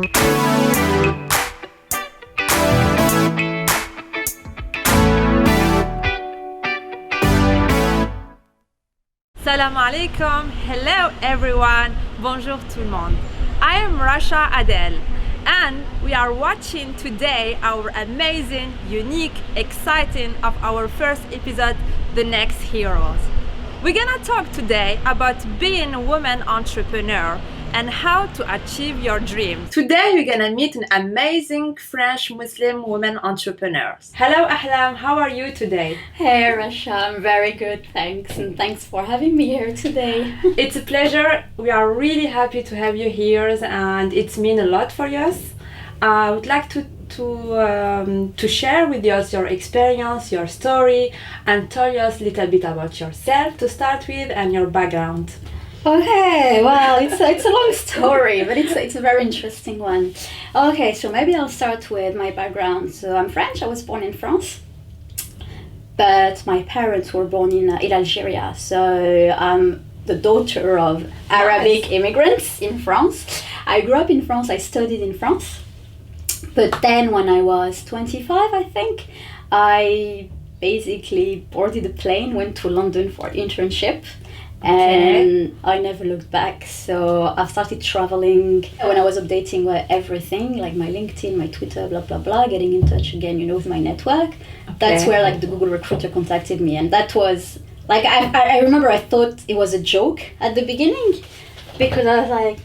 Salam alaikum, hello everyone, bonjour tout le monde. I am Rasha Adel and we are watching today our amazing, unique, exciting of our first episode, The Next Heroes. We're gonna talk today about being a woman entrepreneur and how to achieve your dreams. Today we're gonna meet an amazing French Muslim woman entrepreneur. Hello Ahlem, how are you today? Hey Rasha, I'm very good, thanks, and thanks for having me here today. It's a pleasure. We are really happy to have you here and it's mean a lot for us. I would like to share with us your experience, your story, and tell us a little bit about yourself to start with and your background. Okay, well, it's a long story, but it's a very interesting one. Okay, so maybe I'll start with my background. So I'm French. I was born in France, but my parents were born in Algeria. So I'm the daughter of Arabic immigrants in France. I grew up in France. I studied in France, but then when I was 25, I think, I basically boarded a plane, went to London for internship. And I never looked back, so I've started traveling. When I was updating everything, like my LinkedIn, my Twitter, blah blah blah, getting in touch again, with my network. That's where like the Google recruiter contacted me, and that was like I remember I thought it was a joke at the beginning, because I was like,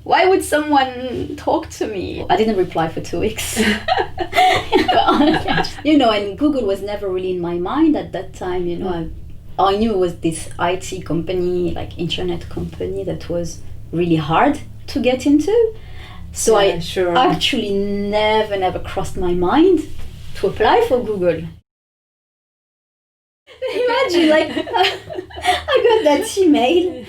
why would someone talk to me? I didn't reply for 2 weeks. And Google was never really in my mind at that time. I knew it was this IT company, like internet company, that was really hard to get into. So actually never crossed my mind to apply for Google. Imagine, I got that email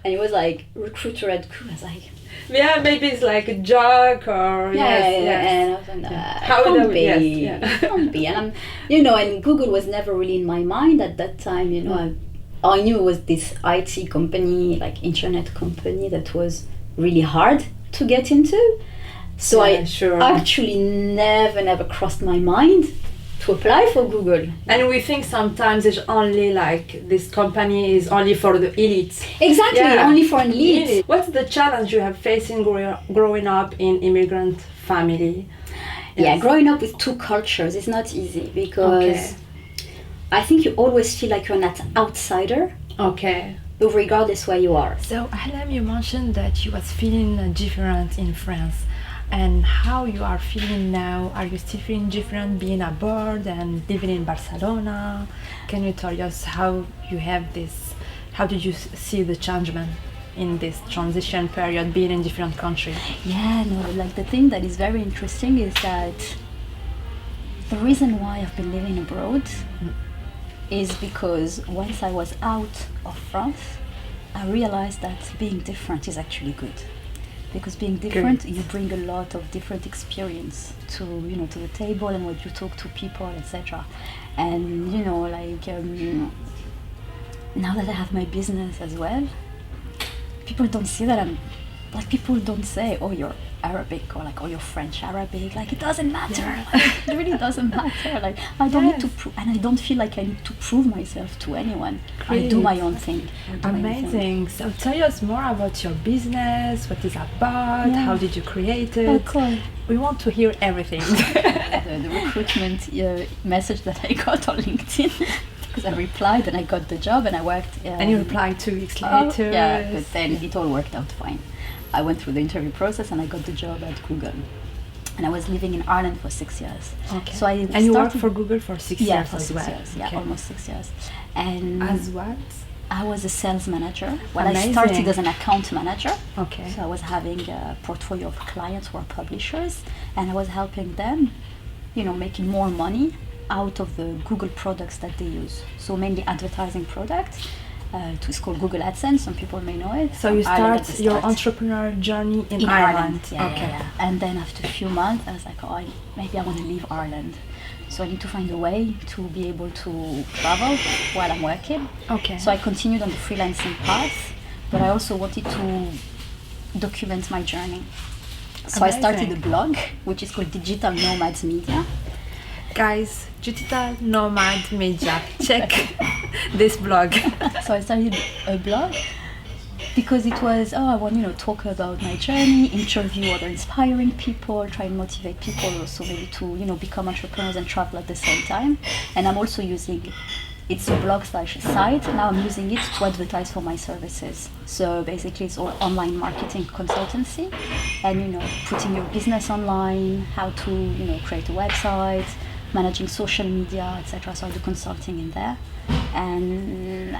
and it was like recruiter at Google. I was like, yeah, maybe it's like a joke or and I was like, how would it can't be. And and Google was never really in my mind at that time. I knew it was this IT company, like internet company, that was really hard to get into. So actually never crossed my mind to apply for Google. And we think sometimes it's only like this company is only for the elites. Exactly, only for an elite. What's the challenge you have facing growing up in immigrant family? Yeah, growing up with two cultures is not easy, because I think you always feel like you're an outsider. Regardless where you are. So Ahlem, you mentioned that you was feeling different in France. And how you are feeling now? Are you still feeling different being abroad and living in Barcelona? Can you tell us how you have this? How did you see the changement in this transition period, being in different countries? Yeah, the thing that is very interesting is that the reason why I've been living abroad is because once I was out of France, I realized that being different is actually good. Because being different, you bring a lot of different experience to the table, and when you talk to people, etc. And now that I have my business as well, people don't see that people don't say, oh, you're Arabic, or like, oh, you're French Arabic. Like, it doesn't matter. It really doesn't matter. Like, I don't need to prove, and I don't feel like I need to prove myself to anyone. Great. I do my own thing. Amazing. So tell us more about your business, what it's about, how did you create it? Oh, cool. We want to hear everything. the recruitment message that I got on LinkedIn, because I replied and I got the job and I worked. And you replied 2 weeks later. Yeah, but then it all worked out fine. I went through the interview process and I got the job at Google. And I was living in Ireland for 6 years. Okay. So and you worked for Google for 6 years for as 6 well? Years, almost 6 years. And as what? I was a sales manager. I started as an account manager. Okay. So I was having a portfolio of clients who are publishers, and I was helping them, making more money out of the Google products that they use. So mainly advertising products. It's called Google AdSense. Some people may know it. So you start your entrepreneur journey in Ireland. Yeah. And then after a few months, I was like, maybe I want to leave Ireland. So I need to find a way to be able to travel while I'm working. Okay. So I continued on the freelancing path, but I also wanted to document my journey. So I started a blog, which is called Digital Nomads Media. Guys, Digital Nomad Media, check this blog. So I started a blog because it was, I want, talk about my journey, interview other inspiring people, try and motivate people also maybe to, become entrepreneurs and travel at the same time. And I'm also using, it's a blog/site, now I'm using it to advertise for my services. So basically it's all online marketing consultancy and, putting your business online, how to, create a website, managing social media, etc. So I do consulting in there. And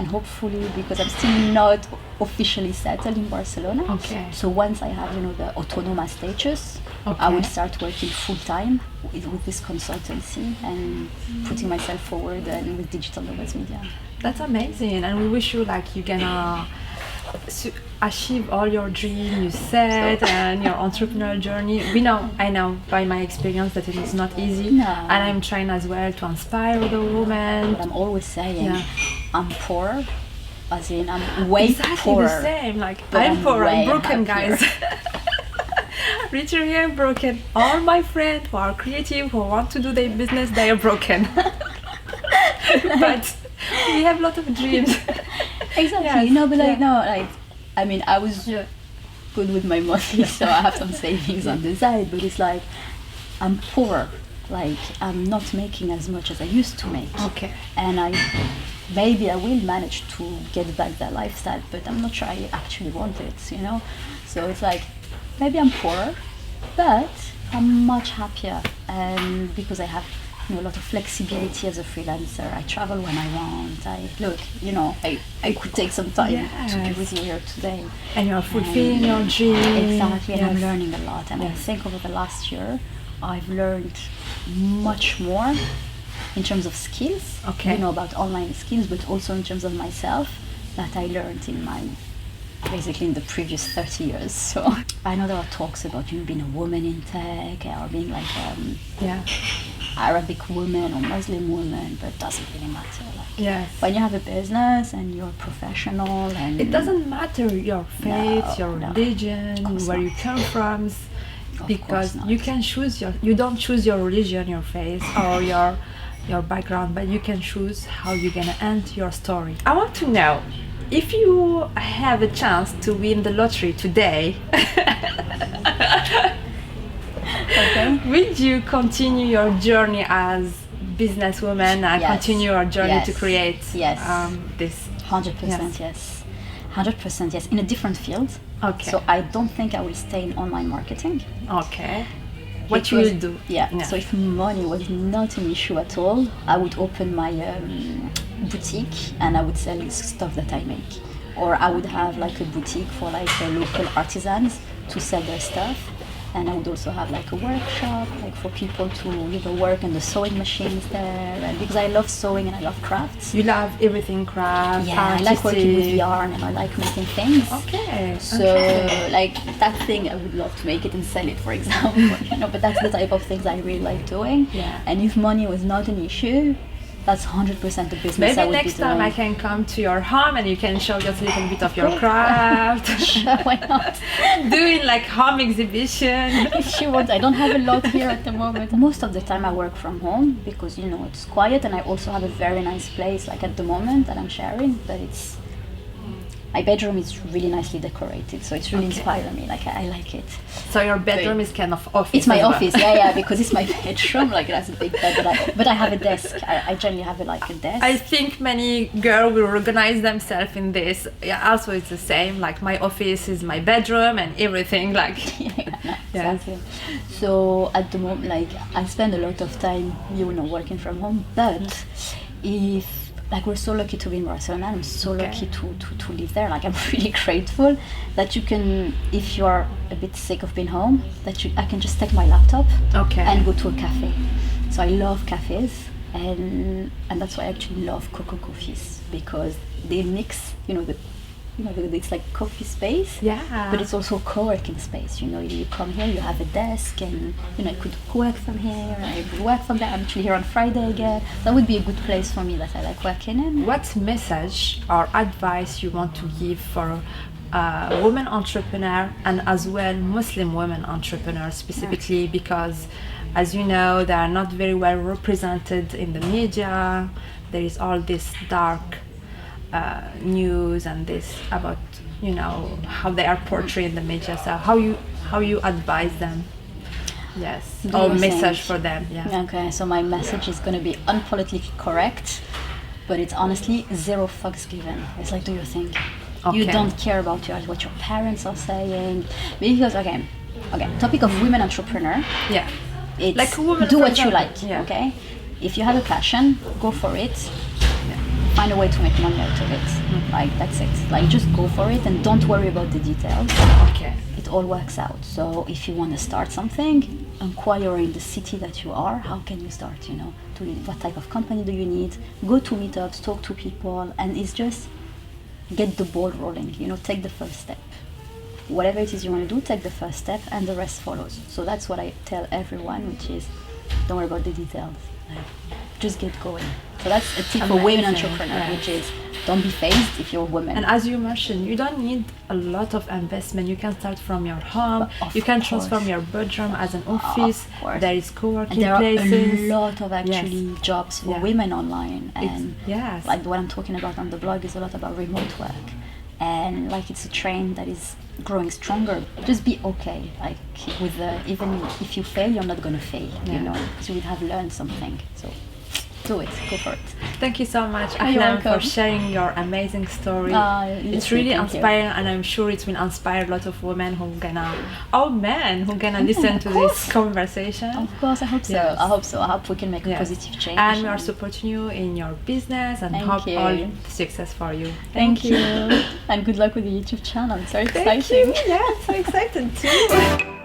hopefully, because I'm still not officially settled in Barcelona. Okay. So once I have, the autonomous status, Okay. I will start working full time with this consultancy and putting myself forward and with Digital Nomads Media. That's amazing, and we wish you like you're gonna achieve all your dreams you said and your entrepreneurial journey. I know by my experience that it is not easy, No. and I'm trying as well to inspire the women. But I'm always saying, Yeah. I'm poor, as in I'm way Exactly poorer. the same. Like but I'm poor, I'm way broken, happier. guys. Literally, I'm broken. All my friends who are creative, who want to do their business, they are broken. But we have a lot of dreams. Exactly. Yes. But Yeah. I mean, I was good with my money, so I have some savings on the side. But it's like I'm poor. Like I'm not making as much as I used to make. Okay. And maybe I will manage to get back that lifestyle, but I'm not sure I actually want it. So it's like maybe I'm poorer, but I'm much happier, and because I have a lot of flexibility as a freelancer. I travel when I want. I could take some time to be with you here today. And you're fulfilling your dream. Exactly, and I'm Yes. learning a lot. And I Yes. think over the last year, I've learned much more in terms of skills. Okay. About online skills, but also in terms of myself that I learned basically in the previous 30 years. So I know there are talks about being a woman in tech or being like Arabic woman or Muslim woman, but it doesn't really matter. Yes. When you have a business and you're professional, and It doesn't matter your faith, your no. religion, Of course where not. you come from, because course not. you can choose you don't choose your religion, your faith, or your background, but you can choose how you're gonna end your story. I want to know, if you have a chance to win the lottery today, Okay. will you continue your journey as businesswoman and Yes. continue your journey to Yes. create Yes. this? 100% yes. 100% yes. In a different field. Okay. So I don't think I will stay in online marketing. Okay. What you Because- will do? Yeah. So if money was not an issue at all, I would open my boutique and I would sell stuff that I make. Or I would have like a boutique for like local artisans to sell their stuff. And I would also have like a workshop, like for people to work on the sewing machines there. And because I love sewing and I love crafts. You love everything craft, Yeah, I like working with artistic. yarn and I like making things. Okay. So, like that thing, I would love to make it and sell it, for example. But that's the type of things I really like doing. Yeah. And if money was not an issue, that's 100% the business I Maybe would next be doing. time I can come to your home and you can show just a little bit of your craft. Sure, why not? Doing like home exhibition. If you want, I don't have a lot here at the moment. Most of the time I work from home because it's quiet, and I also have a very nice place like at the moment that I'm sharing, but my bedroom is really nicely decorated, so it's really inspiring me. Like I like it. So your bedroom is kind of office. It's my as well. office, because it's my bedroom. Like that's a big bed, but I have a desk. I generally have a desk. I think many girls will recognize themselves in this. Yeah, also it's the same. Like my office is my bedroom and everything. Like Exactly. So at the moment, I spend a lot of time, working from home. But if we're so lucky to be in Barcelona, I'm so lucky to live there. I'm really grateful that you can, if you're a bit sick of being home, I can just take my laptop and go to a cafe. So I love cafes, and that's why I actually love Coco Coffees, because they mix, the it's like coffee space. Yeah. But it's also co-working space. You come here, you have a desk, and you could work from here. I could work from there. I'm actually here on Friday again. That would be a good place for me that I like working in. What message or advice you want to give for women entrepreneur and as well Muslim women entrepreneurs specifically, because as you know they are not very well represented in the media. There is all this dark news and this about how they are portrayed in the media. So how you advise them? Yes, or message for them? Yeah. Okay, so my message is going to be unpolitically correct, but it's honestly zero fucks given. It's like, do your thing. Okay. You don't care about what your parents are saying, because okay, topic of women entrepreneur. Yeah. It's like women, do what you like. Yeah. Okay, if you have a passion, go for it. Find a way to make money out of it. Like that's it. Like just go for it and don't worry about the details. Okay. It all works out. So if you want to start something, inquire in the city that you are. How can you start? What type of company do you need? Go to meetups, talk to people, and it's just get the ball rolling. Take the first step. Whatever it is you want to do, take the first step, and the rest follows. So that's what I tell everyone, which is don't worry about the details. Just get going. So that's a tip for women entrepreneurs, which is don't be phased if you're a woman. And as you mentioned, you don't need a lot of investment. You can start from your home. You can transform your bedroom as an office. There is co-working places. There are a lot of actually jobs for women online, and like what I'm talking about on the blog is a lot about remote work, and like it's a trend that is growing stronger. Just be okay, like with even if you fail, you're not gonna fail. So you have learned something. So do it, go for it. Thank you so much, Ahlem, for sharing your amazing story. It's really inspiring, and I'm sure it will inspire a lot of women men who gonna listen to this conversation. Of course, I hope so. Yes. I hope we can make a positive change. And we are supporting you in your business, and hope all success for you. Thank you. And good luck with the YouTube channel. It's very exciting. Thank you. Yeah, I'm so excited too.